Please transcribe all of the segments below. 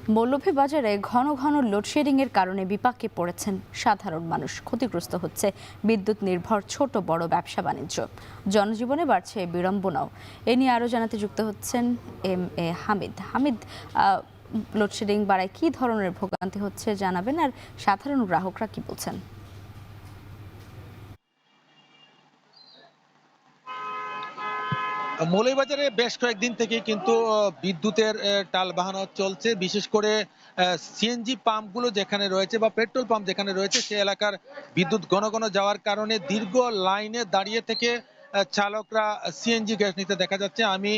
মৌলভীবাজারে ঘন ঘন লোডশেডিং এর কারণে বিপাকে পড়েছেন সাধারণ মানুষ। ক্ষতিগ্রস্ত হচ্ছে বিদ্যুৎ নির্ভর ছোট বড় ব্যবসা বাণিজ্য, জনজীবনে বাড়ছে বিড়ম্বনাও। এ নিয়ে আরও জানাতে যুক্ত হচ্ছেন এম.এ. হামিদ। লোডশেডিং বাড়ায় কী ধরনের ভোগান্তি হচ্ছে জানাবেন, আর সাধারণ গ্রাহকরা কি বলছেন? মৌলভীবাজারে বেশ কয়েকদিন থেকে কিন্তু বিদ্যুতের টালবাহানা চলছে। বিশেষ করে সিএনজি পাম্পগুলো যেখানে রয়েছে বা পেট্রোল পাম্প যেখানে রয়েছে সে এলাকার বিদ্যুৎ ঘন ঘন যাওয়ার কারণে দীর্ঘ লাইনে দাঁড়িয়ে থেকে চালকরা সিএনজি গ্যাস নিতে দেখা যাচ্ছে। আমি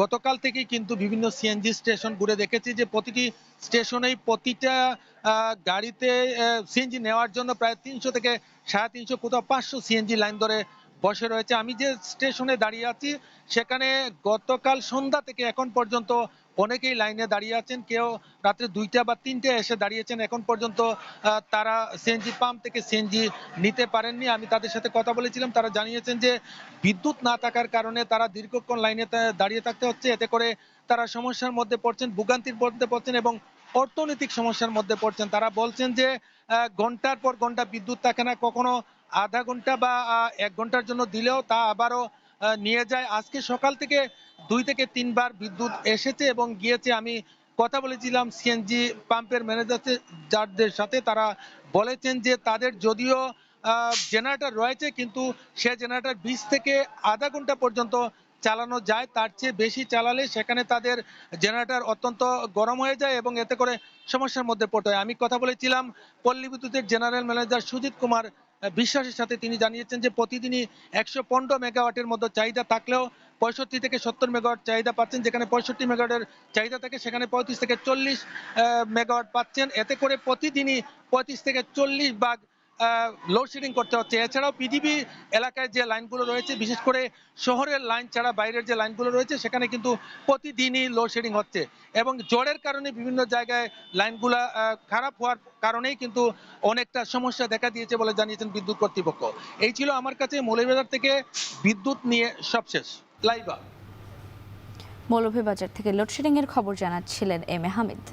গতকাল থেকেই কিন্তু বিভিন্ন সিএনজি স্টেশন ঘুরে দেখেছি যে প্রতিটি স্টেশনেই প্রতিটা গাড়িতে সিএনজি নেওয়ার জন্য প্রায় ৩০০ থেকে ৩৫০, কোথাও ৫০০ সিএনজি লাইন ধরে বসে রয়েছে। আমি যে স্টেশনে দাঁড়িয়ে আছি সেখানে গতকাল সন্ধ্যা থেকে এখন পর্যন্ত অনেকেই লাইনে দাঁড়িয়ে আছেন। কেউ রাত্রে ২টা বা ৩টায় এসে দাঁড়িয়েছেন। এখন পর্যন্ত তারা সিএনজি পাম্প থেকে সিএনজি নিতে পারেননি। আমি তাদের সাথে কথা বলেছিলাম, তারা জানিয়েছেন যে বিদ্যুৎ না থাকার কারণে তারা দীর্ঘক্ষণ লাইনে দাঁড়িয়ে থাকতে হচ্ছে। এতে করে তারা সমস্যার মধ্যে পড়ছেন, ভোগান্তির মধ্যে পড়ছেন এবং অর্থনৈতিক সমস্যার মধ্যে পড়ছেন। তারা বলছেন যে ঘন্টার পর ঘন্টা বিদ্যুৎ থাকে না, কখনো আধা ঘন্টা বা ১ ঘন্টার জন্য দিলেও তা আবারও নিয়ে যায়। আজকে সকাল থেকে ২ থেকে ৩ বার বিদ্যুৎ এসেছে এবং গিয়েছে। আমি কথা বলেছিলাম সিএনজি পাম্পের ম্যানেজারদের সাথে। তারা বলেছেন যে তাদের যদিও জেনারেটর রয়েছে, কিন্তু সে জেনারেটর ২০ থেকে আধা ঘন্টা পর্যন্ত চালানো যায়। তার চেয়ে বেশি চালালে সেখানে তাদের জেনারেটর অত্যন্ত গরম হয়ে যায় এবং এতে করে সমস্যার মধ্যে পড়তে হয়। আমি কথা বলেছিলাম পল্লী বিদ্যুতের জেনারেল ম্যানেজার সুজিত কুমার বিশ্বাসের সাথে। তিনি জানিয়েছেন যে প্রতিদিনই ১১৫ মেগাওয়াটের মতো চাহিদা থাকলেও ৬৫ থেকে ৭০ মেগাওয়াট চাহিদা পাচ্ছেন। যেখানে ৬৫ মেগাওয়াটের চাহিদা থাকে সেখানে ৩৫ থেকে ৪০ মেগাওয়াট পাচ্ছেন। এতে করে প্রতিদিনই ৩৫ থেকে ৪০ ভাগ লোডশেডিং করতে হচ্ছে। এছাড়াও পিডিবি এলাকায় যে লাইনগুলো রয়েছে, বিশেষ করে শহরের লাইন ছাড়া বাইরের যে লাইনগুলো রয়েছে সেখানে কিন্তু প্রতিদিনই লোডশেডিং হচ্ছে এবং ঝড়ের কারণে বিভিন্ন জায়গায় লাইনগুলা খারাপ হওয়ার কারণেই কিন্তু অনেকটা সমস্যা দেখা দিয়েছে বলে জানিয়েছেন বিদ্যুৎ কর্তৃপক্ষ। এই ছিল আমার কাছে মৌলভীবাজার থেকে বিদ্যুৎ নিয়ে সবশেষ লাইভা। মৌলভীবাজার থেকে লোডশেডিং এর খবর জানাচ্ছিলেন এম.এ. হামিদ।